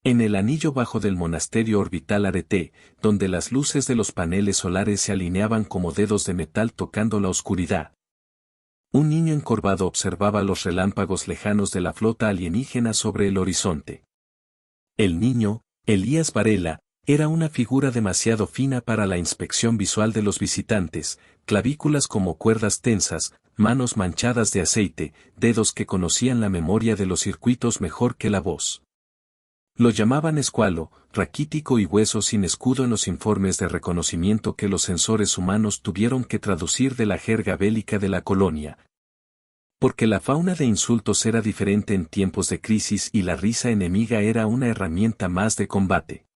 En el anillo bajo del monasterio orbital Arete, donde las luces de los paneles solares se alineaban como dedos de metal tocando la oscuridad. Un niño encorvado observaba los relámpagos lejanos de la flota alienígena sobre el horizonte. El niño, Elías Varela, era una figura demasiado fina para la inspección visual de los visitantes, clavículas como cuerdas tensas, manos manchadas de aceite, dedos que conocían la memoria de los circuitos mejor que la voz. Lo llamaban escualo, raquítico y hueso sin escudo en los informes de reconocimiento que los sensores humanos tuvieron que traducir de la jerga bélica de la colonia. Porque la fauna de insultos era diferente en tiempos de crisis y la risa enemiga era una herramienta más de combate.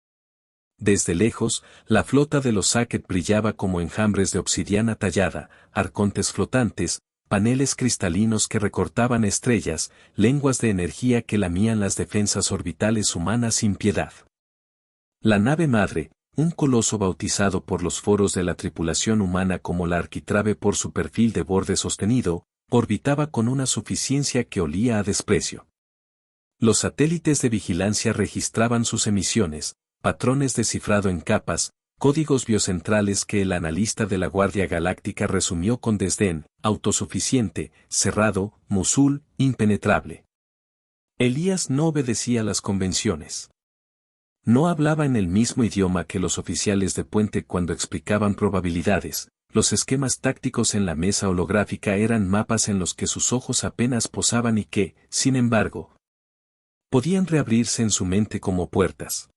Desde lejos, la flota de los Saket brillaba como enjambres de obsidiana tallada, arcontes flotantes, paneles cristalinos que recortaban estrellas, lenguas de energía que lamían las defensas orbitales humanas sin piedad. La nave madre, un coloso bautizado por los foros de la tripulación humana como la arquitrabe por su perfil de borde sostenido, orbitaba con una suficiencia que olía a desprecio. Los satélites de vigilancia registraban sus emisiones, patrones de cifrado en capas, códigos biocentrales que el analista de la Guardia Galáctica resumió con desdén: autosuficiente, cerrado, Mosul, impenetrable. Elías no obedecía las convenciones. No hablaba en el mismo idioma que los oficiales de puente cuando explicaban probabilidades. Los esquemas tácticos en la mesa holográfica eran mapas en los que sus ojos apenas posaban y que, sin embargo, podían reabrirse en su mente como puertas.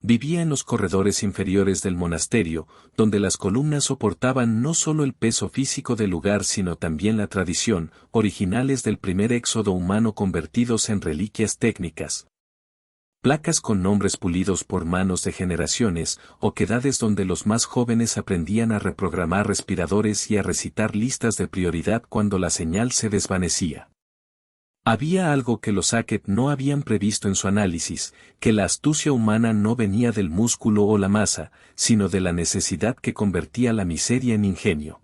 Vivía en los corredores inferiores del monasterio, donde las columnas soportaban no solo el peso físico del lugar sino también la tradición, originales del primer éxodo humano convertidos en reliquias técnicas. Placas con nombres pulidos por manos de generaciones, oquedades donde los más jóvenes aprendían a reprogramar respiradores y a recitar listas de prioridad cuando la señal se desvanecía. Había algo que los Saket no habían previsto en su análisis, que la astucia humana no venía del músculo o la masa, sino de la necesidad que convertía la miseria en ingenio.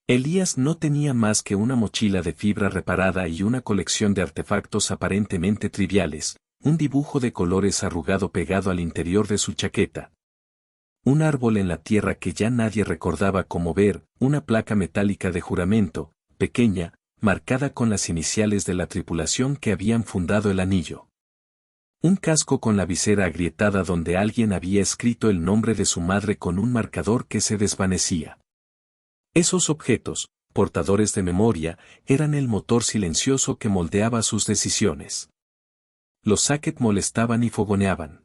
Elías no tenía más que una mochila de fibra reparada y una colección de artefactos aparentemente triviales, un dibujo de colores arrugado pegado al interior de su chaqueta. Un árbol en la tierra que ya nadie recordaba cómo ver, una placa metálica de juramento, pequeña, marcada con las iniciales de la tripulación que habían fundado el anillo. Un casco con la visera agrietada donde alguien había escrito el nombre de su madre con un marcador que se desvanecía. Esos objetos, portadores de memoria, eran el motor silencioso que moldeaba sus decisiones. Los Saket molestaban y fogoneaban.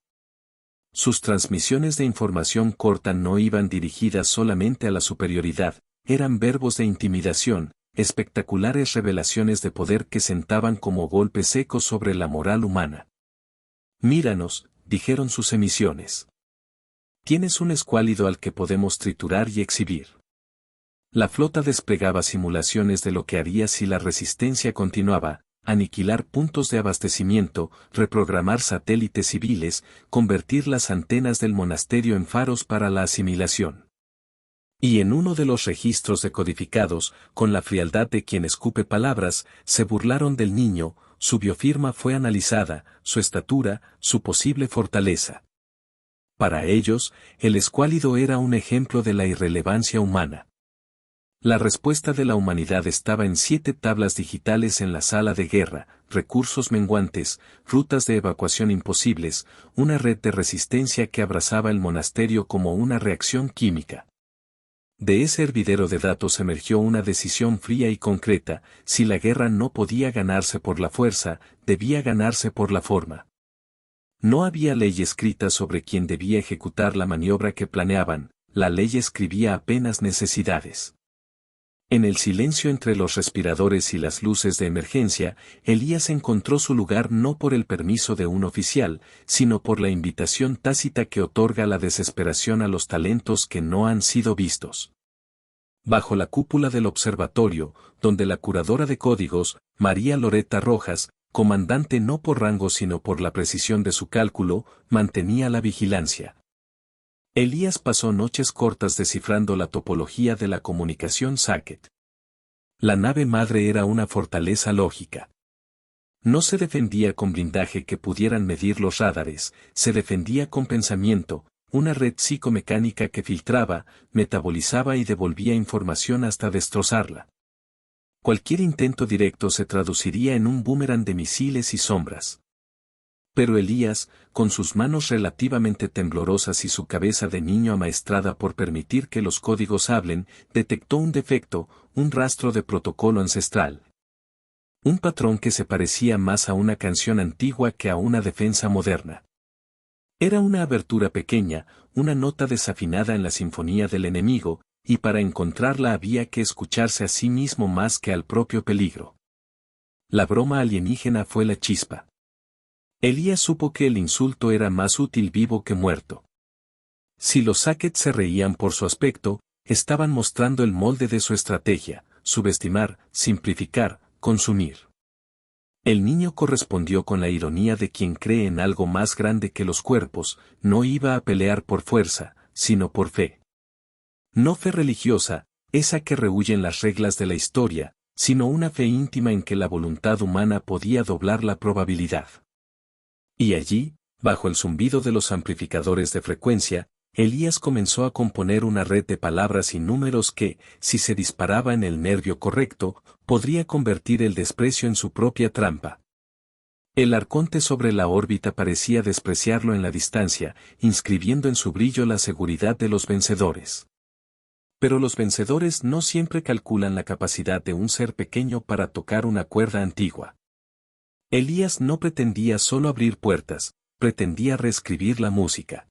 Sus transmisiones de información corta no iban dirigidas solamente a la superioridad, eran verbos de intimidación, espectaculares revelaciones de poder que sentaban como golpes secos sobre la moral humana. Míranos, dijeron sus emisiones. Tienes un escuálido al que podemos triturar y exhibir. La flota desplegaba simulaciones de lo que haría si la resistencia continuaba: aniquilar puntos de abastecimiento, reprogramar satélites civiles, convertir las antenas del monasterio en faros para la asimilación. Y en uno de los registros decodificados, con la frialdad de quien escupe palabras, se burlaron del niño: su biofirma fue analizada, su estatura, su posible fortaleza. Para ellos, el escuálido era un ejemplo de la irrelevancia humana. La respuesta de la humanidad estaba en 7 tablas digitales en la sala de guerra: recursos menguantes, rutas de evacuación imposibles, una red de resistencia que abrazaba el monasterio como una reacción química. De ese hervidero de datos emergió una decisión fría y concreta: si la guerra no podía ganarse por la fuerza, debía ganarse por la forma. No había ley escrita sobre quién debía ejecutar la maniobra que planeaban, la ley escribía apenas necesidades. En el silencio entre los respiradores y las luces de emergencia, Elías encontró su lugar no por el permiso de un oficial, sino por la invitación tácita que otorga la desesperación a los talentos que no han sido vistos. Bajo la cúpula del observatorio, donde la curadora de códigos, María Loreta Rojas, comandante no por rango sino por la precisión de su cálculo, mantenía la vigilancia. Elías pasó noches cortas descifrando la topología de la comunicación Saket. La nave madre era una fortaleza lógica. No se defendía con blindaje que pudieran medir los radares, se defendía con pensamiento, una red psicomecánica que filtraba, metabolizaba y devolvía información hasta destrozarla. Cualquier intento directo se traduciría en un boomerang de misiles y sombras. Pero Elías, con sus manos relativamente temblorosas y su cabeza de niño amaestrada por permitir que los códigos hablen, detectó un defecto, un rastro de protocolo ancestral. Un patrón que se parecía más a una canción antigua que a una defensa moderna. Era una abertura pequeña, una nota desafinada en la sinfonía del enemigo, y para encontrarla había que escucharse a sí mismo más que al propio peligro. La broma alienígena fue la chispa. Elías supo que el insulto era más útil vivo que muerto. Si los Sackett se reían por su aspecto, estaban mostrando el molde de su estrategia: subestimar, simplificar, consumir. El niño correspondió con la ironía de quien cree en algo más grande que los cuerpos, no iba a pelear por fuerza, sino por fe. No fe religiosa, esa que rehúyen las reglas de la historia, sino una fe íntima en que la voluntad humana podía doblar la probabilidad. Y allí, bajo el zumbido de los amplificadores de frecuencia, Elías comenzó a componer una red de palabras y números que, si se disparaba en el nervio correcto, podría convertir el desprecio en su propia trampa. El arconte sobre la órbita parecía despreciarlo en la distancia, inscribiendo en su brillo la seguridad de los vencedores. Pero los vencedores no siempre calculan la capacidad de un ser pequeño para tocar una cuerda antigua. Elías no pretendía solo abrir puertas, pretendía reescribir la música.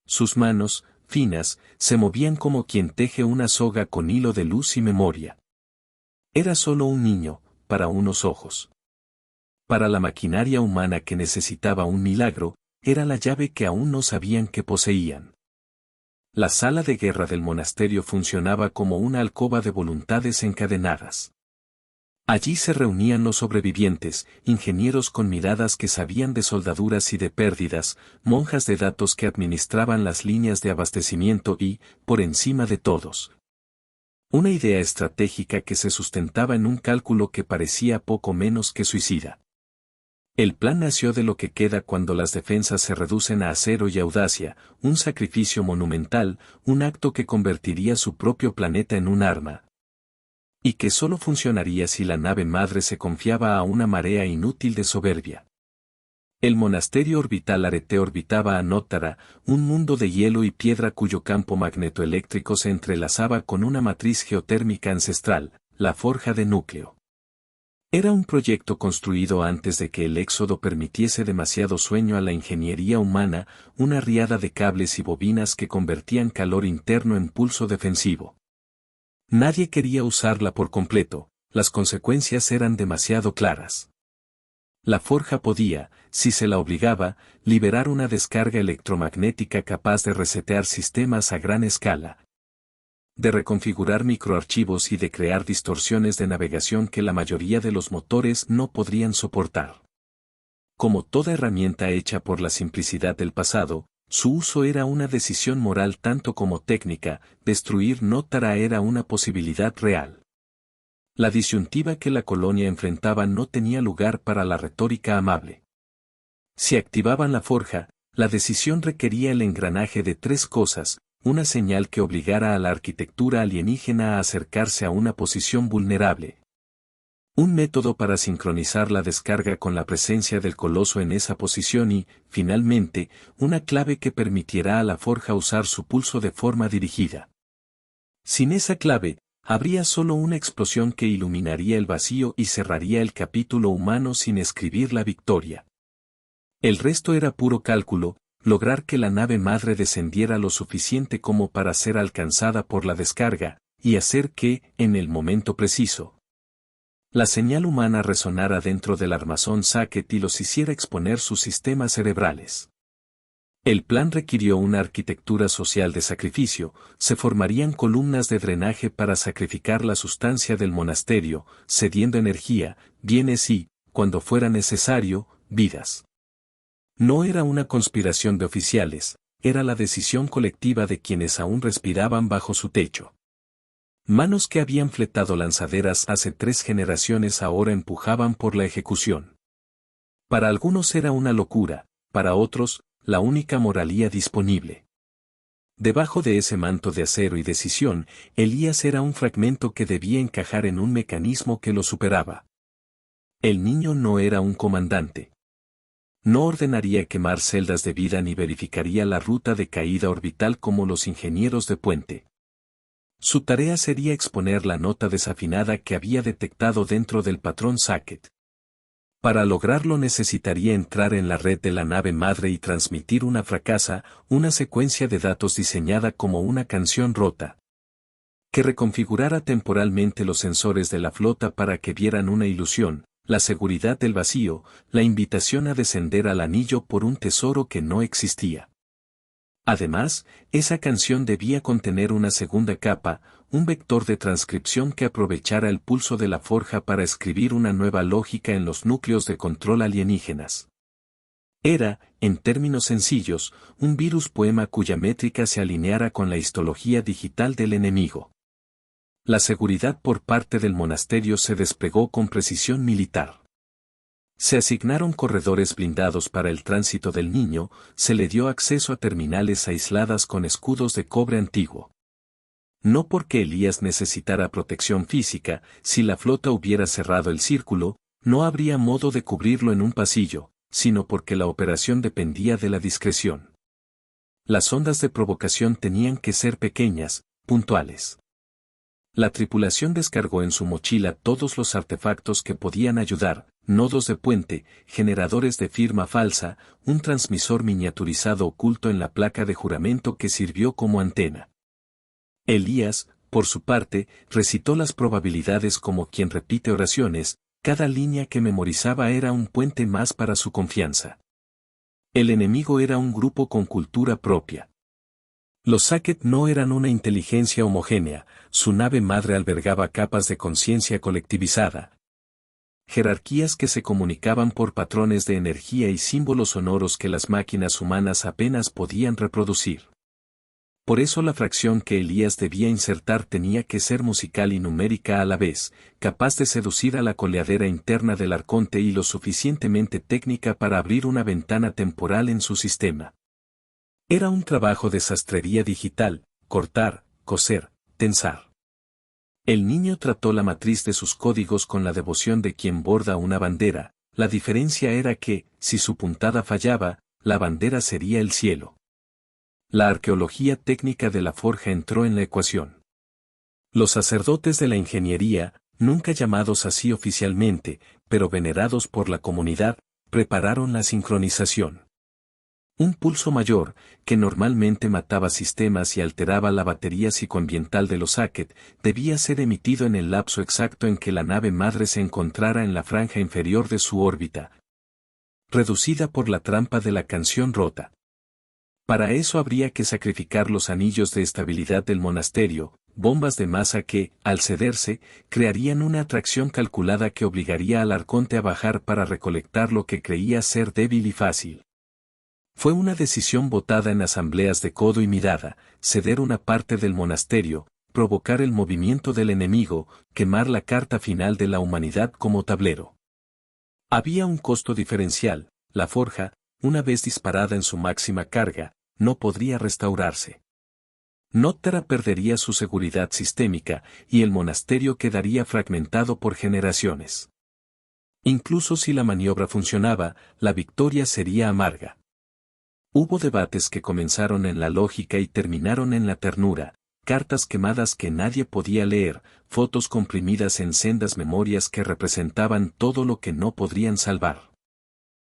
Sus manos, finas, se movían como quien teje una soga con hilo de luz y memoria. Era solo un niño, para unos ojos. Para la maquinaria humana que necesitaba un milagro, era la llave que aún no sabían que poseían. La sala de guerra del monasterio funcionaba como una alcoba de voluntades encadenadas. Allí se reunían los sobrevivientes, ingenieros con miradas que sabían de soldaduras y de pérdidas, monjas de datos que administraban las líneas de abastecimiento y, por encima de todos, una idea estratégica que se sustentaba en un cálculo que parecía poco menos que suicida. El plan nació de lo que queda cuando las defensas se reducen a acero y audacia, un sacrificio monumental, un acto que convertiría su propio planeta en un arma. Y que solo funcionaría si la nave madre se confiaba a una marea inútil de soberbia. El monasterio orbital Arete orbitaba a Nótara, un mundo de hielo y piedra cuyo campo magnetoeléctrico se entrelazaba con una matriz geotérmica ancestral, la forja de núcleo. Era un proyecto construido antes de que el éxodo permitiese demasiado sueño a la ingeniería humana, una riada de cables y bobinas que convertían calor interno en pulso defensivo. Nadie quería usarla por completo, las consecuencias eran demasiado claras. La forja podía, si se la obligaba, liberar una descarga electromagnética capaz de resetear sistemas a gran escala, de reconfigurar microarchivos y de crear distorsiones de navegación que la mayoría de los motores no podrían soportar. Como toda herramienta hecha por la simplicidad del pasado, su uso era una decisión moral tanto como técnica, destruir Nótara era una posibilidad real. La disyuntiva que la colonia enfrentaba no tenía lugar para la retórica amable. Si activaban la forja, la decisión requería el engranaje de tres cosas: una señal que obligara a la arquitectura alienígena a acercarse a una posición vulnerable, un método para sincronizar la descarga con la presencia del coloso en esa posición y, finalmente, una clave que permitiera a la forja usar su pulso de forma dirigida. Sin esa clave, habría solo una explosión que iluminaría el vacío y cerraría el capítulo humano sin escribir la victoria. El resto era puro cálculo: lograr que la nave madre descendiera lo suficiente como para ser alcanzada por la descarga, y hacer que, en el momento preciso, la señal humana resonara dentro del armazón Sackett y los hiciera exponer sus sistemas cerebrales. El plan requirió una arquitectura social de sacrificio: se formarían columnas de drenaje para sacrificar la sustancia del monasterio, cediendo energía, bienes y, cuando fuera necesario, vidas. No era una conspiración de oficiales, era la decisión colectiva de quienes aún respiraban bajo su techo. Manos que habían fletado lanzaderas hace 3 generaciones ahora empujaban por la ejecución. Para algunos era una locura, para otros, la única moralía disponible. Debajo de ese manto de acero y decisión, Elías era un fragmento que debía encajar en un mecanismo que lo superaba. El niño no era un comandante. No ordenaría quemar celdas de vida ni verificaría la ruta de caída orbital como los ingenieros de puente. Su tarea sería exponer la nota desafinada que había detectado dentro del patrón Sackett. Para lograrlo necesitaría entrar en la red de la nave madre y transmitir una secuencia de datos diseñada como una canción rota, que reconfigurara temporalmente los sensores de la flota para que vieran una ilusión, la seguridad del vacío, la invitación a descender al anillo por un tesoro que no existía. Además, esa canción debía contener una segunda capa, un vector de transcripción que aprovechara el pulso de la forja para escribir una nueva lógica en los núcleos de control alienígenas. Era, en términos sencillos, un virus poema cuya métrica se alineara con la histología digital del enemigo. La seguridad por parte del monasterio se desplegó con precisión militar. Se asignaron corredores blindados para el tránsito del niño, se le dio acceso a terminales aisladas con escudos de cobre antiguo. No porque Elías necesitara protección física, si la flota hubiera cerrado el círculo, no habría modo de cubrirlo en un pasillo, sino porque la operación dependía de la discreción. Las ondas de provocación tenían que ser pequeñas, puntuales. La tripulación descargó en su mochila todos los artefactos que podían ayudar, nodos de puente, generadores de firma falsa, un transmisor miniaturizado oculto en la placa de juramento que sirvió como antena. Elías, por su parte, recitó las probabilidades como quien repite oraciones, cada línea que memorizaba era un puente más para su confianza. El enemigo era un grupo con cultura propia. Los Sackett no eran una inteligencia homogénea, su nave madre albergaba capas de conciencia colectivizada. Jerarquías que se comunicaban por patrones de energía y símbolos sonoros que las máquinas humanas apenas podían reproducir. Por eso la fracción que Elías debía insertar tenía que ser musical y numérica a la vez, capaz de seducir a la coleadera interna del arconte y lo suficientemente técnica para abrir una ventana temporal en su sistema. Era un trabajo de sastrería digital, cortar, coser, tensar. El niño trató la matriz de sus códigos con la devoción de quien borda una bandera, la diferencia era que, si su puntada fallaba, la bandera sería el cielo. La arqueología técnica de la forja entró en la ecuación. Los sacerdotes de la ingeniería, nunca llamados así oficialmente, pero venerados por la comunidad, prepararon la sincronización. Un pulso mayor, que normalmente mataba sistemas y alteraba la batería psicoambiental de los Sackett, debía ser emitido en el lapso exacto en que la nave madre se encontrara en la franja inferior de su órbita, reducida por la trampa de la canción rota. Para eso habría que sacrificar los anillos de estabilidad del monasterio, bombas de masa que, al cederse, crearían una atracción calculada que obligaría al arconte a bajar para recolectar lo que creía ser débil y fácil. Fue una decisión votada en asambleas de codo y mirada, ceder una parte del monasterio, provocar el movimiento del enemigo, quemar la carta final de la humanidad como tablero. Había un costo diferencial, la forja, una vez disparada en su máxima carga, no podría restaurarse. Notara perdería su seguridad sistémica, y el monasterio quedaría fragmentado por generaciones. Incluso si la maniobra funcionaba, la victoria sería amarga. Hubo debates que comenzaron en la lógica y terminaron en la ternura, cartas quemadas que nadie podía leer, fotos comprimidas en sendas memorias que representaban todo lo que no podrían salvar.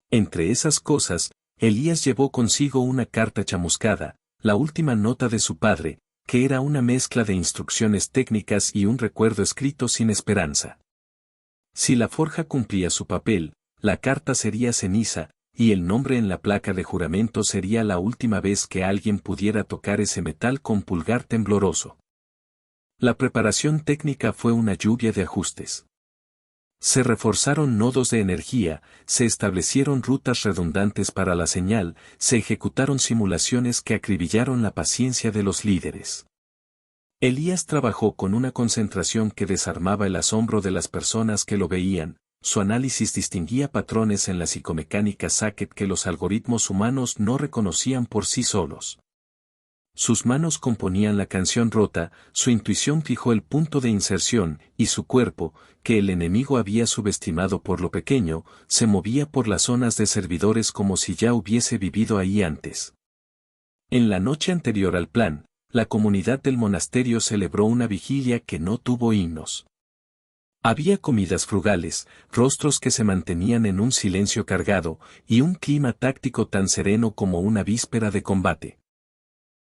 Entre esas cosas, Elías llevó consigo una carta chamuscada, la última nota de su padre, que era una mezcla de instrucciones técnicas y un recuerdo escrito sin esperanza. Si la forja cumplía su papel, la carta sería ceniza, y el nombre en la placa de juramento sería la última vez que alguien pudiera tocar ese metal con pulgar tembloroso. La preparación técnica fue una lluvia de ajustes. Se reforzaron nodos de energía, se establecieron rutas redundantes para la señal, se ejecutaron simulaciones que acribillaron la paciencia de los líderes. Elías trabajó con una concentración que desarmaba el asombro de las personas que lo veían, Su análisis distinguía patrones en la psicomecánica Sackett que los algoritmos humanos no reconocían por sí solos. Sus manos componían la canción rota, su intuición fijó el punto de inserción, y su cuerpo, que el enemigo había subestimado por lo pequeño, se movía por las zonas de servidores como si ya hubiese vivido ahí antes. En la noche anterior al plan, la comunidad del monasterio celebró una vigilia que no tuvo himnos. Había comidas frugales, rostros que se mantenían en un silencio cargado, y un clima táctico tan sereno como una víspera de combate.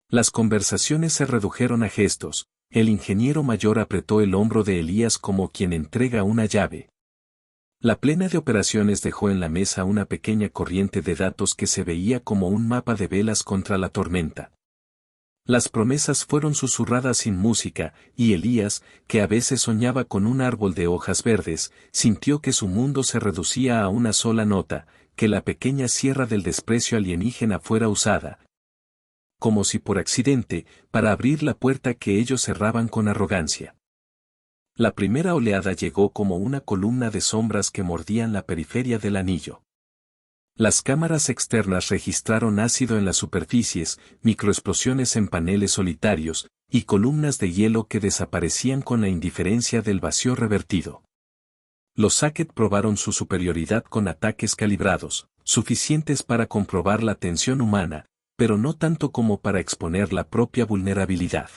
Las conversaciones se redujeron a gestos, el ingeniero mayor apretó el hombro de Elías como quien entrega una llave. La plena de operaciones dejó en la mesa una pequeña corriente de datos que se veía como un mapa de velas contra la tormenta. Las promesas fueron susurradas sin música, y Elías, que a veces soñaba con un árbol de hojas verdes, sintió que su mundo se reducía a una sola nota, que la pequeña sierra del desprecio alienígena fuera usada, como si por accidente, para abrir la puerta que ellos cerraban con arrogancia. La primera oleada llegó como una columna de sombras que mordían la periferia del anillo. Las cámaras externas registraron ácido en las superficies, microexplosiones en paneles solitarios, y columnas de hielo que desaparecían con la indiferencia del vacío revertido. Los Sackett probaron su superioridad con ataques calibrados, suficientes para comprobar la tensión humana, pero no tanto como para exponer la propia vulnerabilidad.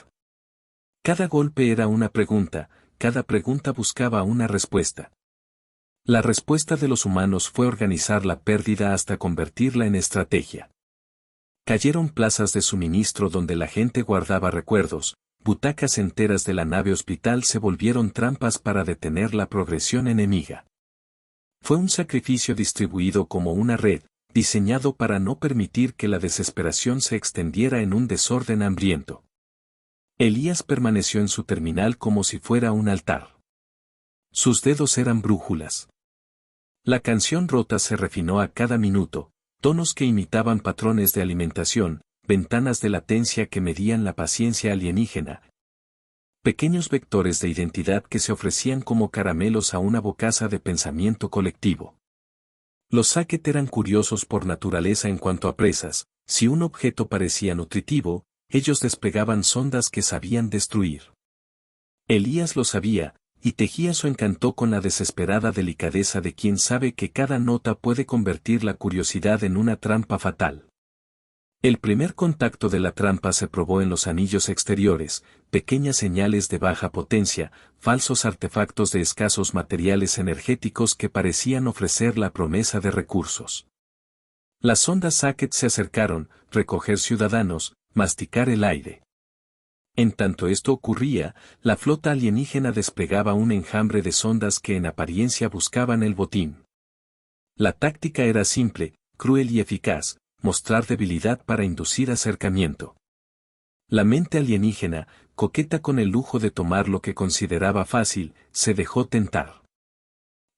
Cada golpe era una pregunta, cada pregunta buscaba una respuesta. La respuesta de los humanos fue organizar la pérdida hasta convertirla en estrategia. Cayeron plazas de suministro donde la gente guardaba recuerdos, butacas enteras de la nave hospital se volvieron trampas para detener la progresión enemiga. Fue un sacrificio distribuido como una red, diseñado para no permitir que la desesperación se extendiera en un desorden hambriento. Elías permaneció en su terminal como si fuera un altar. Sus dedos eran brújulas. La canción rota se refinó a cada minuto, tonos que imitaban patrones de alimentación, ventanas de latencia que medían la paciencia alienígena. Pequeños vectores de identidad que se ofrecían como caramelos a una bocaza de pensamiento colectivo. Los Sackett eran curiosos por naturaleza en cuanto a presas, si un objeto parecía nutritivo, ellos desplegaban sondas que sabían destruir. Elías lo sabía, y tejía su encanto con la desesperada delicadeza de quien sabe que cada nota puede convertir la curiosidad en una trampa fatal. El primer contacto de la trampa se probó en los anillos exteriores, pequeñas señales de baja potencia, falsos artefactos de escasos materiales energéticos que parecían ofrecer la promesa de recursos. Las sondas Sackett se acercaron, recoger ciudadanos, masticar el aire. En tanto esto ocurría, la flota alienígena desplegaba un enjambre de sondas que en apariencia buscaban el botín. La táctica era simple, cruel y eficaz, mostrar debilidad para inducir acercamiento. La mente alienígena, coqueta con el lujo de tomar lo que consideraba fácil, se dejó tentar.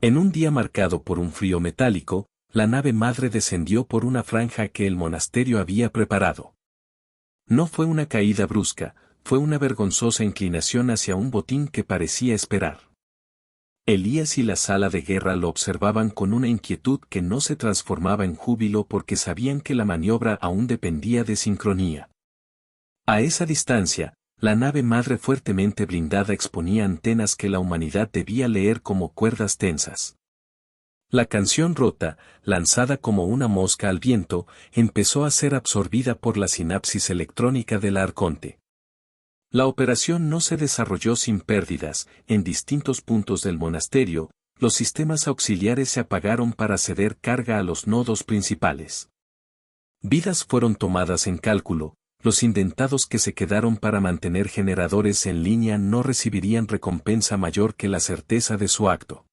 En un día marcado por un frío metálico, la nave madre descendió por una franja que el monasterio había preparado. No fue una caída brusca, fue una vergonzosa inclinación hacia un botín que parecía esperar. Elías y la sala de guerra lo observaban con una inquietud que no se transformaba en júbilo porque sabían que la maniobra aún dependía de sincronía. A esa distancia, la nave madre fuertemente blindada exponía antenas que la humanidad debía leer como cuerdas tensas. La canción rota, lanzada como una mosca al viento, empezó a ser absorbida por la sinapsis electrónica del arconte. La operación no se desarrolló sin pérdidas, en distintos puntos del monasterio, los sistemas auxiliares se apagaron para ceder carga a los nodos principales. Vidas fueron tomadas en cálculo, los indentados que se quedaron para mantener generadores en línea no recibirían recompensa mayor que la certeza de su acto.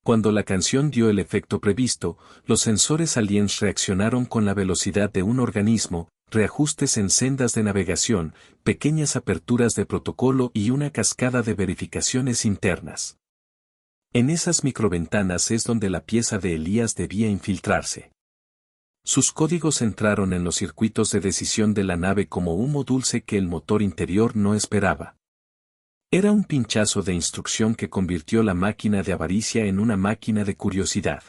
Cuando la canción dio el efecto previsto, los sensores aliens reaccionaron con la velocidad de un organismo, reajustes en sendas de navegación, pequeñas aperturas de protocolo y una cascada de verificaciones internas. En esas microventanas es donde la pieza de Elías debía infiltrarse. Sus códigos entraron en los circuitos de decisión de la nave como humo dulce que el motor interior no esperaba. Era un pinchazo de instrucción que convirtió la máquina de avaricia en una máquina de curiosidad.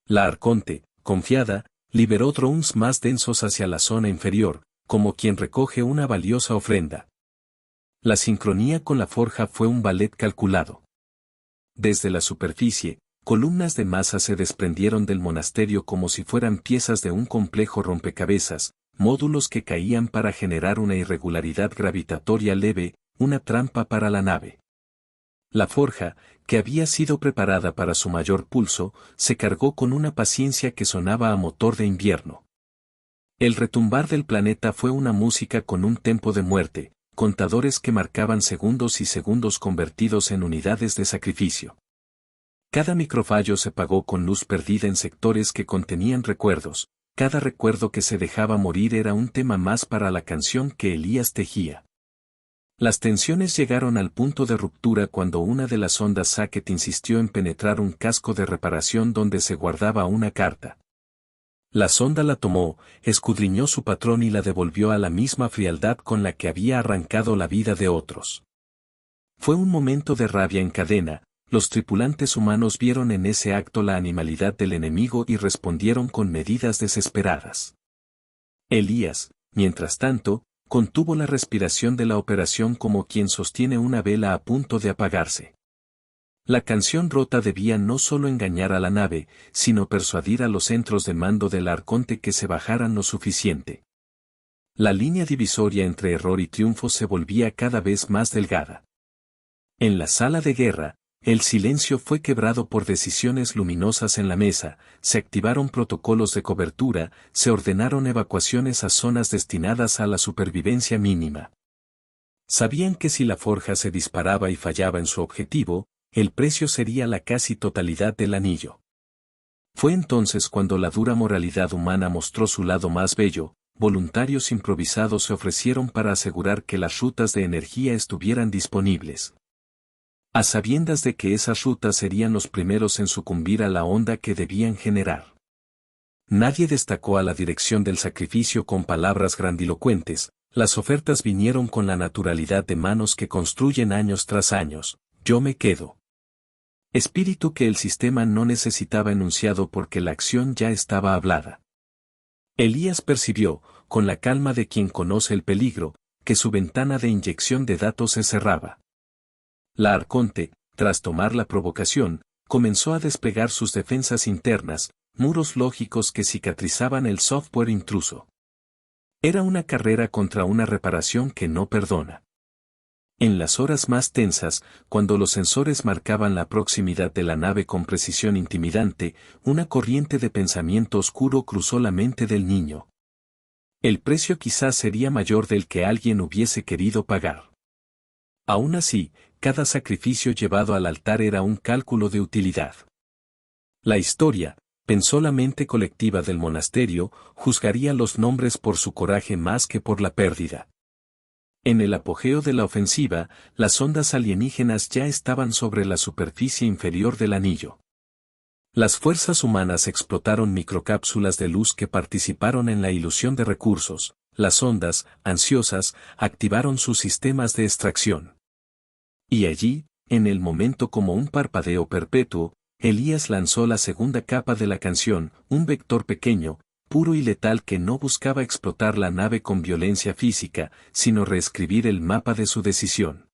La arconte, confiada, liberó drones más densos hacia la zona inferior, como quien recoge una valiosa ofrenda. La sincronía con la forja fue un ballet calculado. Desde la superficie, columnas de masa se desprendieron del monasterio como si fueran piezas de un complejo rompecabezas, módulos que caían para generar una irregularidad gravitatoria leve, una trampa para la nave. La forja, que había sido preparada para su mayor pulso, se cargó con una paciencia que sonaba a motor de invierno. El retumbar del planeta fue una música con un tempo de muerte, contadores que marcaban segundos y segundos convertidos en unidades de sacrificio. Cada microfallo se pagó con luz perdida en sectores que contenían recuerdos, cada recuerdo que se dejaba morir era un tema más para la canción que Elías tejía. Las tensiones llegaron al punto de ruptura cuando una de las sondas Sackett insistió en penetrar un casco de reparación donde se guardaba una carta. La sonda la tomó, escudriñó su patrón y la devolvió a la misma frialdad con la que había arrancado la vida de otros. Fue un momento de rabia en cadena, los tripulantes humanos vieron en ese acto la animalidad del enemigo y respondieron con medidas desesperadas. Elías, mientras tanto, contuvo la respiración de la operación como quien sostiene una vela a punto de apagarse. La canción rota debía no solo engañar a la nave, sino persuadir a los centros de mando del arconte que se bajaran lo suficiente. La línea divisoria entre error y triunfo se volvía cada vez más delgada. En la sala de guerra, el silencio fue quebrado por decisiones luminosas en la mesa, se activaron protocolos de cobertura, se ordenaron evacuaciones a zonas destinadas a la supervivencia mínima. Sabían que si la forja se disparaba y fallaba en su objetivo, el precio sería la casi totalidad del anillo. Fue entonces cuando la dura moralidad humana mostró su lado más bello, voluntarios improvisados se ofrecieron para asegurar que las rutas de energía estuvieran disponibles. A sabiendas de que esas rutas serían los primeros en sucumbir a la onda que debían generar. Nadie destacó a la dirección del sacrificio con palabras grandilocuentes, las ofertas vinieron con la naturalidad de manos que construyen años tras años, yo me quedo. Espíritu que el sistema no necesitaba enunciado porque la acción ya estaba hablada. Elías percibió, con la calma de quien conoce el peligro, que su ventana de inyección de datos se cerraba. La arconte, tras tomar la provocación, comenzó a desplegar sus defensas internas, muros lógicos que cicatrizaban el software intruso. Era una carrera contra una reparación que no perdona. En las horas más tensas, cuando los sensores marcaban la proximidad de la nave con precisión intimidante, una corriente de pensamiento oscuro cruzó la mente del niño. El precio quizás sería mayor del que alguien hubiese querido pagar. Aún así, cada sacrificio llevado al altar era un cálculo de utilidad. La historia, pensó la mente colectiva del monasterio, juzgaría los nombres por su coraje más que por la pérdida. En el apogeo de la ofensiva, las ondas alienígenas ya estaban sobre la superficie inferior del anillo. Las fuerzas humanas explotaron microcápsulas de luz que participaron en la ilusión de recursos, las ondas, ansiosas, activaron sus sistemas de extracción. Y allí, en el momento como un parpadeo perpetuo, Elías lanzó la segunda capa de la canción, un vector pequeño, puro y letal que no buscaba explotar la nave con violencia física, sino reescribir el mapa de su decisión.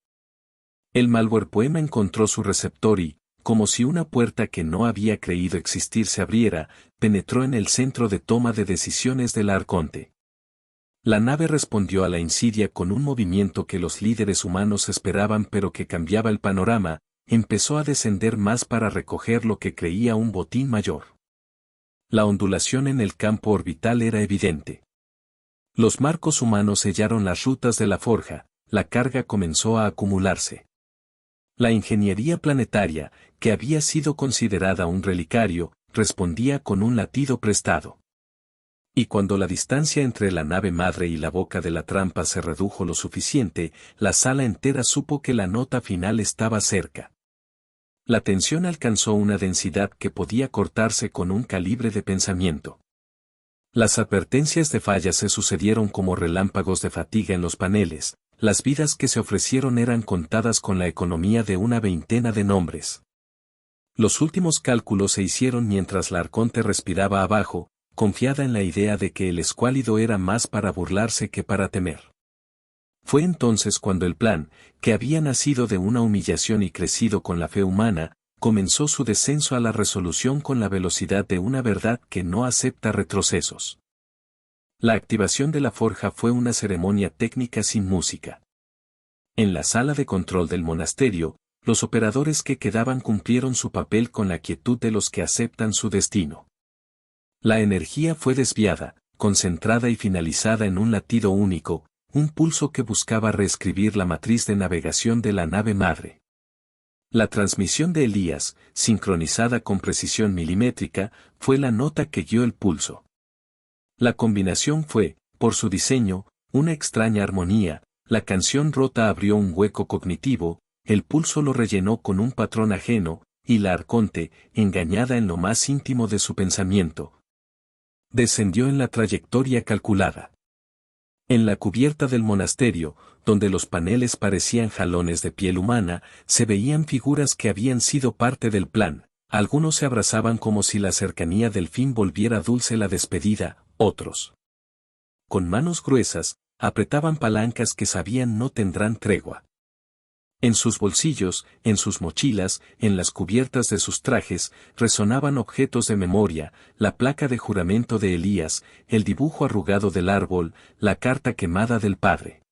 El malware poema encontró su receptor y, como si una puerta que no había creído existir se abriera, penetró en el centro de toma de decisiones del arconte. La nave respondió a la insidia con un movimiento que los líderes humanos esperaban pero que cambiaba el panorama, empezó a descender más para recoger lo que creía un botín mayor. La ondulación en el campo orbital era evidente. Los marcos humanos sellaron las rutas de la forja, la carga comenzó a acumularse. La ingeniería planetaria, que había sido considerada un relicario, respondía con un latido prestado. Y cuando la distancia entre la nave madre y la boca de la trampa se redujo lo suficiente, la sala entera supo que la nota final estaba cerca. La tensión alcanzó una densidad que podía cortarse con un calibre de pensamiento. Las advertencias de falla se sucedieron como relámpagos de fatiga en los paneles, las vidas que se ofrecieron eran contadas con la economía de una veintena de nombres. Los últimos cálculos se hicieron mientras la arconte respiraba abajo, confiada en la idea de que el escuálido era más para burlarse que para temer. Fue entonces cuando el plan, que había nacido de una humillación y crecido con la fe humana, comenzó su descenso a la resolución con la velocidad de una verdad que no acepta retrocesos. La activación de la forja fue una ceremonia técnica sin música. En la sala de control del monasterio, los operadores que quedaban cumplieron su papel con la quietud de los que aceptan su destino. La energía fue desviada, concentrada y finalizada en un latido único, un pulso que buscaba reescribir la matriz de navegación de la nave madre. La transmisión de Elías, sincronizada con precisión milimétrica, fue la nota que guió el pulso. La combinación fue, por su diseño, una extraña armonía, la canción rota abrió un hueco cognitivo, el pulso lo rellenó con un patrón ajeno, y la arconte, engañada en lo más íntimo de su pensamiento, descendió en la trayectoria calculada. En la cubierta del monasterio, donde los paneles parecían jalones de piel humana, se veían figuras que habían sido parte del plan. Algunos se abrazaban como si la cercanía del fin volviera dulce la despedida, otros, con manos gruesas, apretaban palancas que sabían no tendrán tregua. En sus bolsillos, en sus mochilas, en las cubiertas de sus trajes, resonaban objetos de memoria, la placa de juramento de Elías, el dibujo arrugado del árbol, la carta quemada del padre.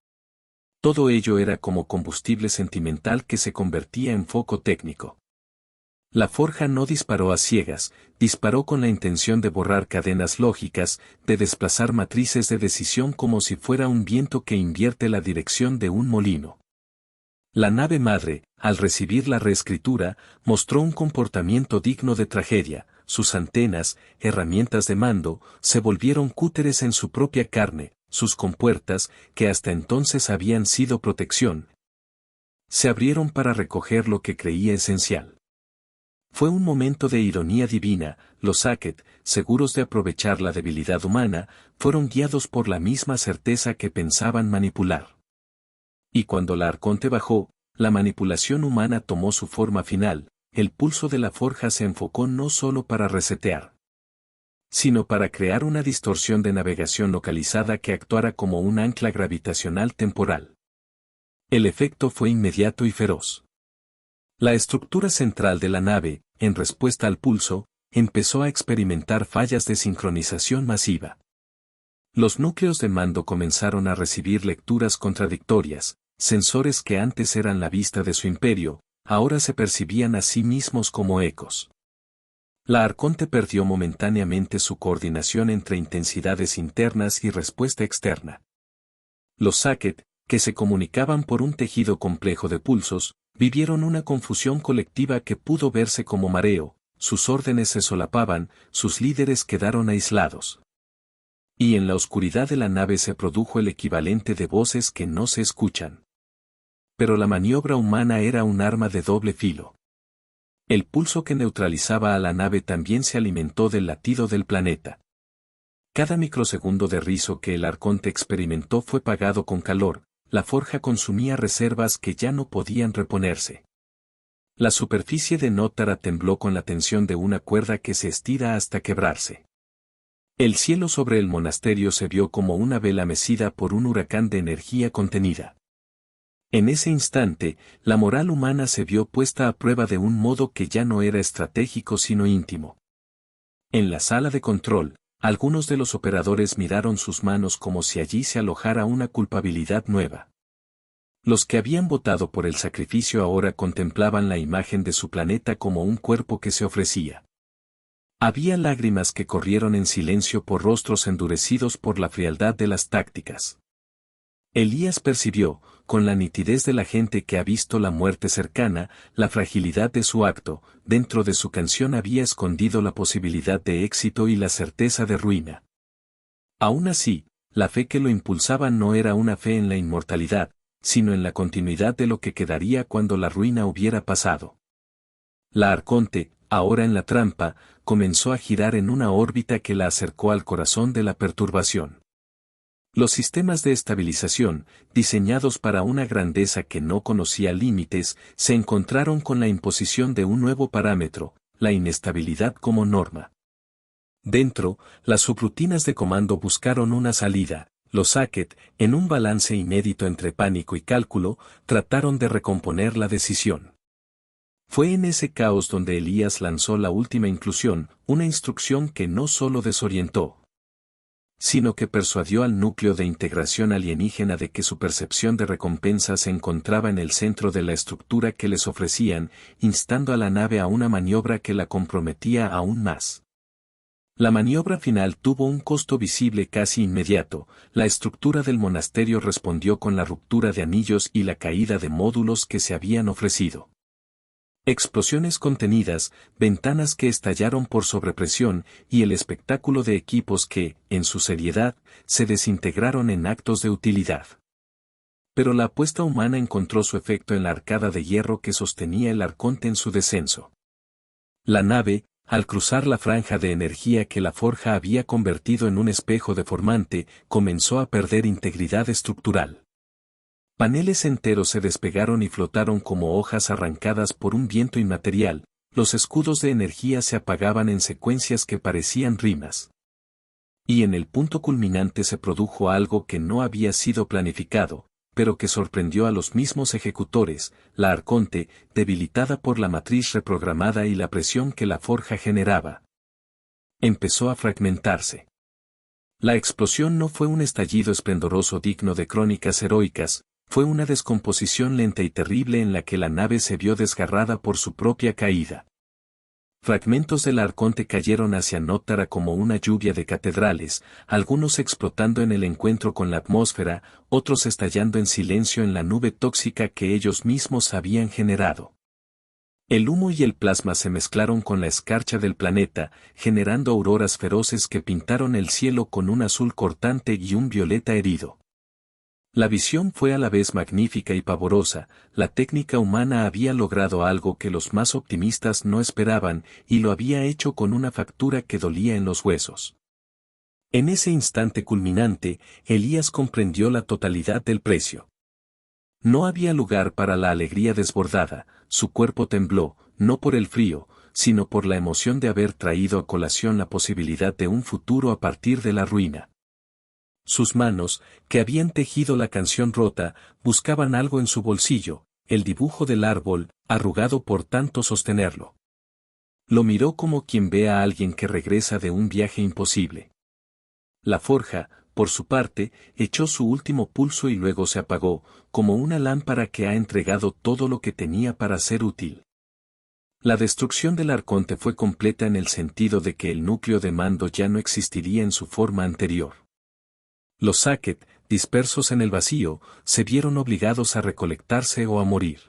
Todo ello era como combustible sentimental que se convertía en foco técnico. La forja no disparó a ciegas, disparó con la intención de borrar cadenas lógicas, de desplazar matrices de decisión como si fuera un viento que invierte la dirección de un molino. La nave madre, al recibir la reescritura, mostró un comportamiento digno de tragedia, sus antenas, herramientas de mando, se volvieron cúteres en su propia carne, sus compuertas, que hasta entonces habían sido protección, se abrieron para recoger lo que creía esencial. Fue un momento de ironía divina, los Saket, seguros de aprovechar la debilidad humana, fueron guiados por la misma certeza que pensaban manipular. Y cuando la arconte bajó, la manipulación humana tomó su forma final, el pulso de la forja se enfocó no solo para resetear, sino para crear una distorsión de navegación localizada que actuara como un ancla gravitacional temporal. El efecto fue inmediato y feroz. La estructura central de la nave, en respuesta al pulso, empezó a experimentar fallas de sincronización masiva. Los núcleos de mando comenzaron a recibir lecturas contradictorias, sensores que antes eran la vista de su imperio, ahora se percibían a sí mismos como ecos. La arconte perdió momentáneamente su coordinación entre intensidades internas y respuesta externa. Los Saket, que se comunicaban por un tejido complejo de pulsos, vivieron una confusión colectiva que pudo verse como mareo, sus órdenes se solapaban, sus líderes quedaron aislados. Y en la oscuridad de la nave se produjo el equivalente de voces que no se escuchan. Pero la maniobra humana era un arma de doble filo. El pulso que neutralizaba a la nave también se alimentó del latido del planeta. Cada microsegundo de rizo que el arconte experimentó fue pagado con calor, la forja consumía reservas que ya no podían reponerse. La superficie de Nótara tembló con la tensión de una cuerda que se estira hasta quebrarse. El cielo sobre el monasterio se vio como una vela mecida por un huracán de energía contenida. En ese instante, la moral humana se vio puesta a prueba de un modo que ya no era estratégico sino íntimo. En la sala de control, algunos de los operadores miraron sus manos como si allí se alojara una culpabilidad nueva. Los que habían votado por el sacrificio ahora contemplaban la imagen de su planeta como un cuerpo que se ofrecía. Había lágrimas que corrieron en silencio por rostros endurecidos por la frialdad de las tácticas. Elías percibió, con la nitidez de la gente que ha visto la muerte cercana, la fragilidad de su acto, dentro de su canción había escondido la posibilidad de éxito y la certeza de ruina. Aún así, la fe que lo impulsaba no era una fe en la inmortalidad, sino en la continuidad de lo que quedaría cuando la ruina hubiera pasado. La arconte, ahora en la trampa, comenzó a girar en una órbita que la acercó al corazón de la perturbación. Los sistemas de estabilización, diseñados para una grandeza que no conocía límites, se encontraron con la imposición de un nuevo parámetro, la inestabilidad como norma. Dentro, las subrutinas de comando buscaron una salida. Los Sackett, en un balance inédito entre pánico y cálculo, trataron de recomponer la decisión. Fue en ese caos donde Elías lanzó la última inclusión, una instrucción que no solo desorientó, sino que persuadió al núcleo de integración alienígena de que su percepción de recompensa se encontraba en el centro de la estructura que les ofrecían, instando a la nave a una maniobra que la comprometía aún más. La maniobra final tuvo un costo visible casi inmediato. La estructura del monasterio respondió con la ruptura de anillos y la caída de módulos que se habían ofrecido. Explosiones contenidas, ventanas que estallaron por sobrepresión y el espectáculo de equipos que, en su seriedad, se desintegraron en actos de utilidad. Pero la apuesta humana encontró su efecto en la arcada de hierro que sostenía el arconte en su descenso. La nave, al cruzar la franja de energía que la forja había convertido en un espejo deformante, comenzó a perder integridad estructural. Paneles enteros se despegaron y flotaron como hojas arrancadas por un viento inmaterial, los escudos de energía se apagaban en secuencias que parecían rimas. Y en el punto culminante se produjo algo que no había sido planificado, pero que sorprendió a los mismos ejecutores. La arconte, debilitada por la matriz reprogramada y la presión que la forja generaba, empezó a fragmentarse. La explosión no fue un estallido esplendoroso digno de crónicas heroicas, fue una descomposición lenta y terrible en la que la nave se vio desgarrada por su propia caída. Fragmentos del arconte cayeron hacia Nótara como una lluvia de catedrales, algunos explotando en el encuentro con la atmósfera, otros estallando en silencio en la nube tóxica que ellos mismos habían generado. El humo y el plasma se mezclaron con la escarcha del planeta, generando auroras feroces que pintaron el cielo con un azul cortante y un violeta herido. La visión fue a la vez magnífica y pavorosa. La técnica humana había logrado algo que los más optimistas no esperaban, y lo había hecho con una factura que dolía en los huesos. En ese instante culminante, Elías comprendió la totalidad del precio. No había lugar para la alegría desbordada, su cuerpo tembló, no por el frío, sino por la emoción de haber traído a colación la posibilidad de un futuro a partir de la ruina. Sus manos, que habían tejido la canción rota, buscaban algo en su bolsillo, el dibujo del árbol, arrugado por tanto sostenerlo. Lo miró como quien ve a alguien que regresa de un viaje imposible. La forja, por su parte, echó su último pulso y luego se apagó, como una lámpara que ha entregado todo lo que tenía para ser útil. La destrucción del arconte fue completa en el sentido de que el núcleo de mando ya no existiría en su forma anterior. Los Sackett, dispersos en el vacío, se vieron obligados a recolectarse o a morir.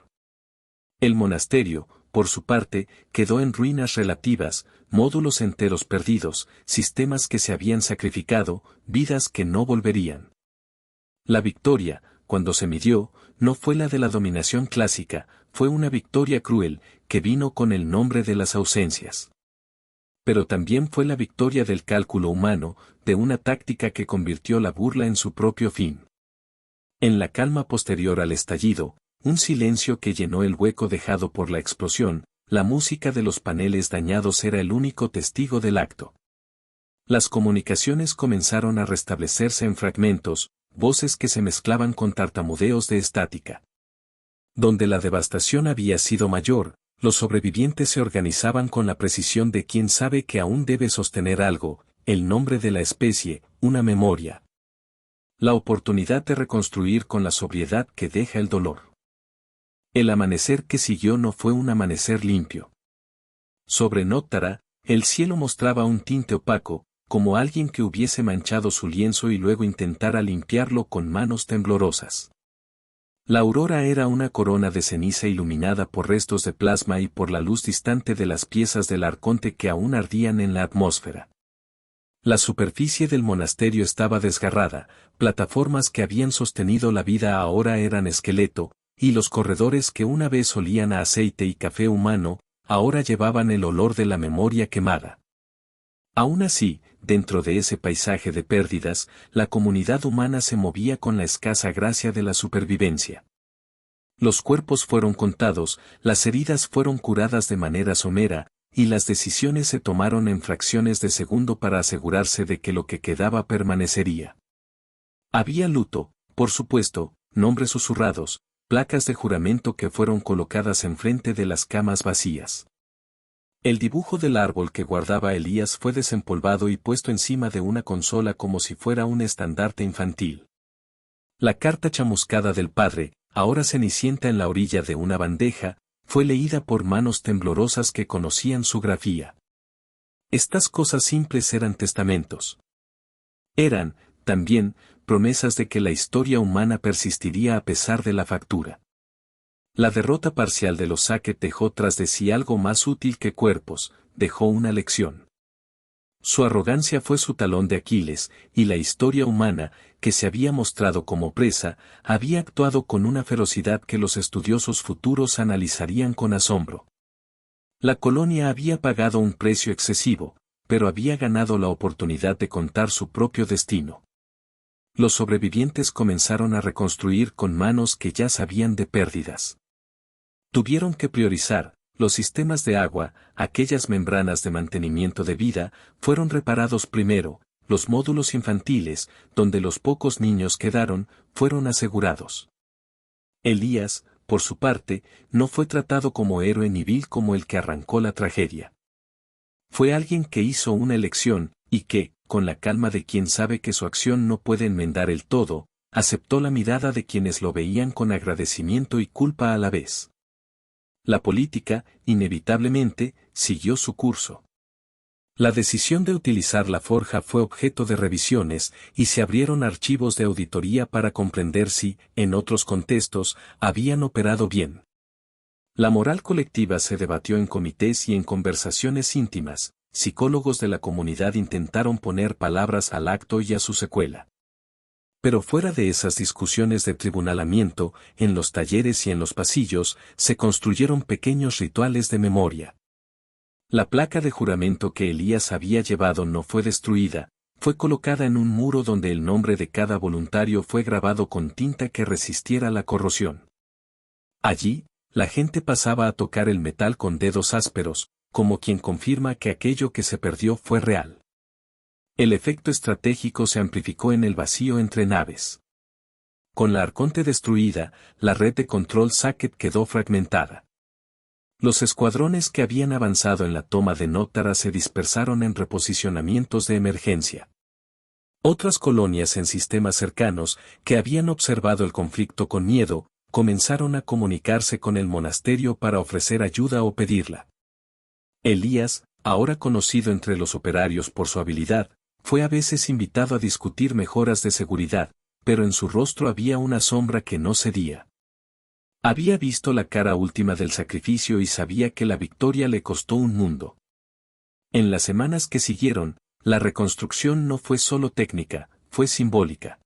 El monasterio, por su parte, quedó en ruinas relativas, módulos enteros perdidos, sistemas que se habían sacrificado, vidas que no volverían. La victoria, cuando se midió, no fue la de la dominación clásica, fue una victoria cruel, que vino con el nombre de las ausencias. Pero también fue la victoria del cálculo humano, de una táctica que convirtió la burla en su propio fin. En la calma posterior al estallido, un silencio que llenó el hueco dejado por la explosión, la música de los paneles dañados era el único testigo del acto. Las comunicaciones comenzaron a restablecerse en fragmentos, voces que se mezclaban con tartamudeos de estática. Donde la devastación había sido mayor, los sobrevivientes se organizaban con la precisión de quien sabe que aún debe sostener algo, el nombre de la especie, una memoria. La oportunidad de reconstruir con la sobriedad que deja el dolor. El amanecer que siguió no fue un amanecer limpio. Sobre Nótara, el cielo mostraba un tinte opaco, como alguien que hubiese manchado su lienzo y luego intentara limpiarlo con manos temblorosas. La aurora era una corona de ceniza iluminada por restos de plasma y por la luz distante de las piezas del arconte que aún ardían en la atmósfera. La superficie del monasterio estaba desgarrada, plataformas que habían sostenido la vida ahora eran esqueleto, y los corredores que una vez olían a aceite y café humano, ahora llevaban el olor de la memoria quemada. Aún así, dentro de ese paisaje de pérdidas, la comunidad humana se movía con la escasa gracia de la supervivencia. Los cuerpos fueron contados, las heridas fueron curadas de manera somera, y las decisiones se tomaron en fracciones de segundo para asegurarse de que lo que quedaba permanecería. Había luto, por supuesto, nombres susurrados, placas de juramento que fueron colocadas enfrente de las camas vacías. El dibujo del árbol que guardaba Elías fue desempolvado y puesto encima de una consola como si fuera un estandarte infantil. La carta chamuscada del padre, ahora cenicienta en la orilla de una bandeja, fue leída por manos temblorosas que conocían su grafía. Estas cosas simples eran testamentos. Eran, también, promesas de que la historia humana persistiría a pesar de la factura. La derrota parcial de los Sackett dejó tras de sí algo más útil que cuerpos, dejó una lección. Su arrogancia fue su talón de Aquiles, y la historia humana, que se había mostrado como presa, había actuado con una ferocidad que los estudiosos futuros analizarían con asombro. La colonia había pagado un precio excesivo, pero había ganado la oportunidad de contar su propio destino. Los sobrevivientes comenzaron a reconstruir con manos que ya sabían de pérdidas. Tuvieron que priorizar. Los sistemas de agua, aquellas membranas de mantenimiento de vida, fueron reparados primero, los módulos infantiles, donde los pocos niños quedaron, fueron asegurados. Elías, por su parte, no fue tratado como héroe ni vil como el que arrancó la tragedia. Fue alguien que hizo una elección, y que, con la calma de quien sabe que su acción no puede enmendar el todo, aceptó la mirada de quienes lo veían con agradecimiento y culpa a la vez. La política, inevitablemente, siguió su curso. La decisión de utilizar la forja fue objeto de revisiones, y se abrieron archivos de auditoría para comprender si, en otros contextos, habían operado bien. La moral colectiva se debatió en comités y en conversaciones íntimas. Psicólogos de la comunidad intentaron poner palabras al acto y a su secuela. Pero fuera de esas discusiones de tribunalamiento, en los talleres y en los pasillos, se construyeron pequeños rituales de memoria. La placa de juramento que Elías había llevado no fue destruida, fue colocada en un muro donde el nombre de cada voluntario fue grabado con tinta que resistiera la corrosión. Allí, la gente pasaba a tocar el metal con dedos ásperos, como quien confirma que aquello que se perdió fue real. El efecto estratégico se amplificó en el vacío entre naves. Con la Arconte destruida, la red de control Sackett quedó fragmentada. Los escuadrones que habían avanzado en la toma de Nótara se dispersaron en reposicionamientos de emergencia. Otras colonias en sistemas cercanos, que habían observado el conflicto con miedo, comenzaron a comunicarse con el monasterio para ofrecer ayuda o pedirla. Elías, ahora conocido entre los operarios por su habilidad, fue a veces invitado a discutir mejoras de seguridad, pero en su rostro había una sombra que no cedía. Había visto la cara última del sacrificio y sabía que la victoria le costó un mundo. En las semanas que siguieron, la reconstrucción no fue solo técnica, fue simbólica.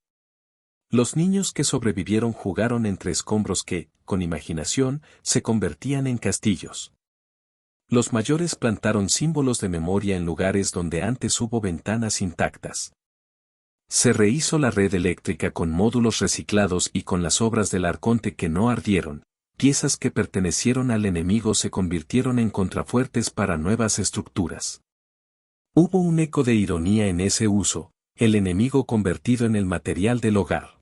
Los niños que sobrevivieron jugaron entre escombros que, con imaginación, se convertían en castillos. Los mayores plantaron símbolos de memoria en lugares donde antes hubo ventanas intactas. Se rehizo la red eléctrica con módulos reciclados y con las obras del Arconte que no ardieron, piezas que pertenecieron al enemigo se convirtieron en contrafuertes para nuevas estructuras. Hubo un eco de ironía en ese uso, el enemigo convertido en el material del hogar.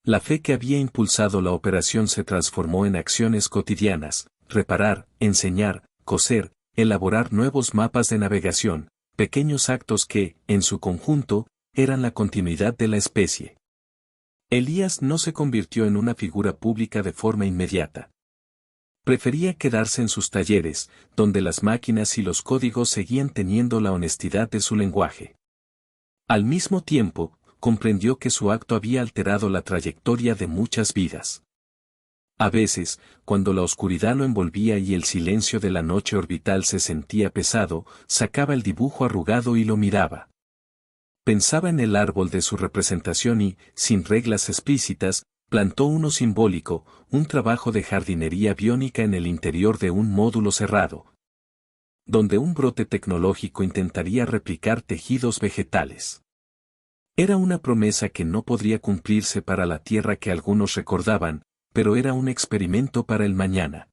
La fe que había impulsado la operación se transformó en acciones cotidianas, reparar, enseñar, coser, elaborar nuevos mapas de navegación, pequeños actos que, en su conjunto, eran la continuidad de la especie. Elías no se convirtió en una figura pública de forma inmediata. Prefería quedarse en sus talleres, donde las máquinas y los códigos seguían teniendo la honestidad de su lenguaje. Al mismo tiempo, comprendió que su acto había alterado la trayectoria de muchas vidas. A veces, cuando la oscuridad lo envolvía y el silencio de la noche orbital se sentía pesado, sacaba el dibujo arrugado y lo miraba. Pensaba en el árbol de su representación y, sin reglas explícitas, plantó uno simbólico, un trabajo de jardinería biónica en el interior de un módulo cerrado. donde un brote tecnológico intentaría replicar tejidos vegetales. Era una promesa que no podría cumplirse para la Tierra que algunos recordaban, pero era un experimento para el mañana.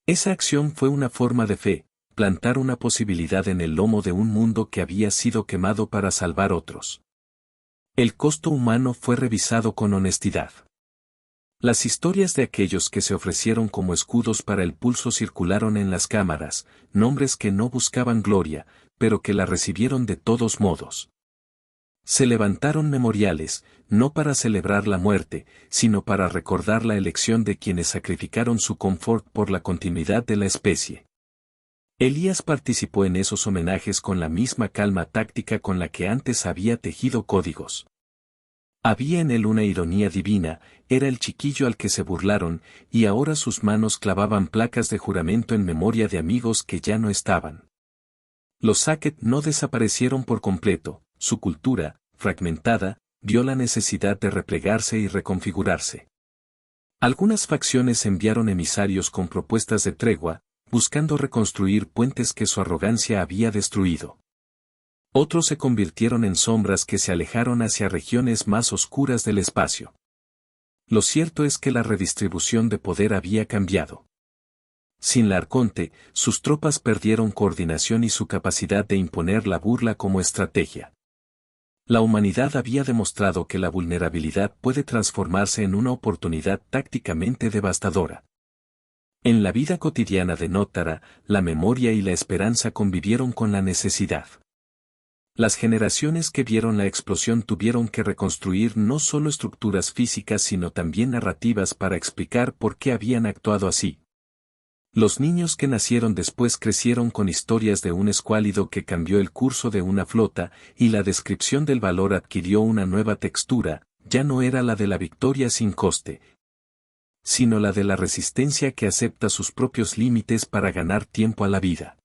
Esa acción fue una forma de fe, plantar una posibilidad en el lomo de un mundo que había sido quemado para salvar otros. El costo humano fue revisado con honestidad. Las historias de aquellos que se ofrecieron como escudos para el pulso circularon en las cámaras, nombres que no buscaban gloria, pero que la recibieron de todos modos. Se levantaron memoriales, no para celebrar la muerte, sino para recordar la elección de quienes sacrificaron su confort por la continuidad de la especie. Elías participó en esos homenajes con la misma calma táctica con la que antes había tejido códigos. Había en él una ironía divina, era el chiquillo al que se burlaron, y ahora sus manos clavaban placas de juramento en memoria de amigos que ya no estaban. Los Sackett no desaparecieron por completo, su cultura, fragmentada, vio la necesidad de replegarse y reconfigurarse. Algunas facciones enviaron emisarios con propuestas de tregua, buscando reconstruir puentes que su arrogancia había destruido. Otros se convirtieron en sombras que se alejaron hacia regiones más oscuras del espacio. Lo cierto es que la redistribución de poder había cambiado. Sin la Arconte, sus tropas perdieron coordinación y su capacidad de imponer la burla como estrategia. La humanidad había demostrado que la vulnerabilidad puede transformarse en una oportunidad tácticamente devastadora. En la vida cotidiana de Nótara, la memoria y la esperanza convivieron con la necesidad. Las generaciones que vieron la explosión tuvieron que reconstruir no solo estructuras físicas sino también narrativas para explicar por qué habían actuado así. Los niños que nacieron después crecieron con historias de un escuálido que cambió el curso de una flota, y la descripción del valor adquirió una nueva textura, ya no era la de la victoria sin coste, sino la de la resistencia que acepta sus propios límites para ganar tiempo a la vida.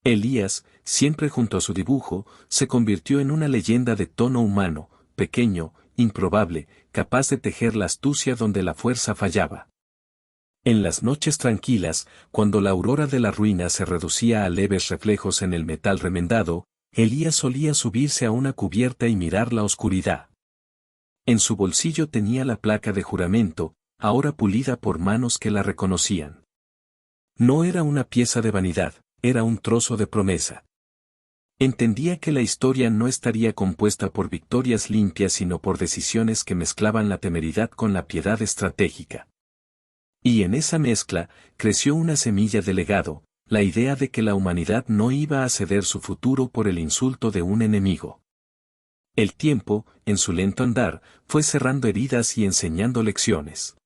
Elías, siempre junto a su dibujo, se convirtió en una leyenda de tono humano, pequeño, improbable, capaz de tejer la astucia donde la fuerza fallaba. En las noches tranquilas, cuando la aurora de la ruina se reducía a leves reflejos en el metal remendado, Elías solía subirse a una cubierta y mirar la oscuridad. En su bolsillo tenía la placa de juramento, ahora pulida por manos que la reconocían. No era una pieza de vanidad, era un trozo de promesa. Entendía que la historia no estaría compuesta por victorias limpias sino por decisiones que mezclaban la temeridad con la piedad estratégica. Y en esa mezcla, creció una semilla de legado, la idea de que la humanidad no iba a ceder su futuro por el insulto de un enemigo. El tiempo, en su lento andar, fue cerrando heridas y enseñando lecciones.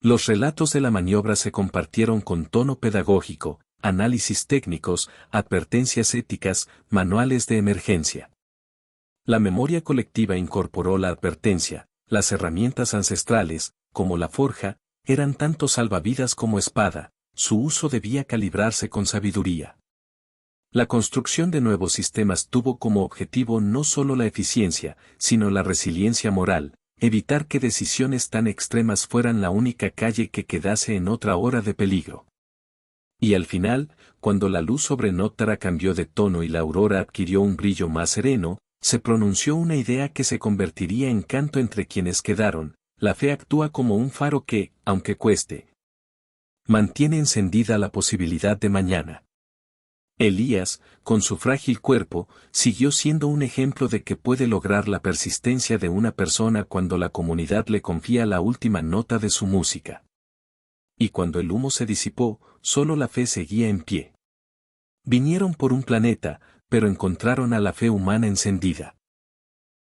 Los relatos de la maniobra se compartieron con tono pedagógico, análisis técnicos, advertencias éticas, manuales de emergencia. La memoria colectiva incorporó la advertencia, las herramientas ancestrales, como la forja, eran tanto salvavidas como espada, su uso debía calibrarse con sabiduría. La construcción de nuevos sistemas tuvo como objetivo no solo la eficiencia, sino la resiliencia moral, evitar que decisiones tan extremas fueran la única calle que quedase en otra hora de peligro. Y al final, cuando la luz sobre Nótara cambió de tono y la aurora adquirió un brillo más sereno, se pronunció una idea que se convertiría en canto entre quienes quedaron: la fe actúa como un faro que, aunque cueste, mantiene encendida la posibilidad de mañana. Elías, con su frágil cuerpo, siguió siendo un ejemplo de que puede lograr la persistencia de una persona cuando la comunidad le confía la última nota de su música. Y cuando el humo se disipó, solo la fe seguía en pie. Vinieron por un planeta, pero encontraron a la fe humana encendida.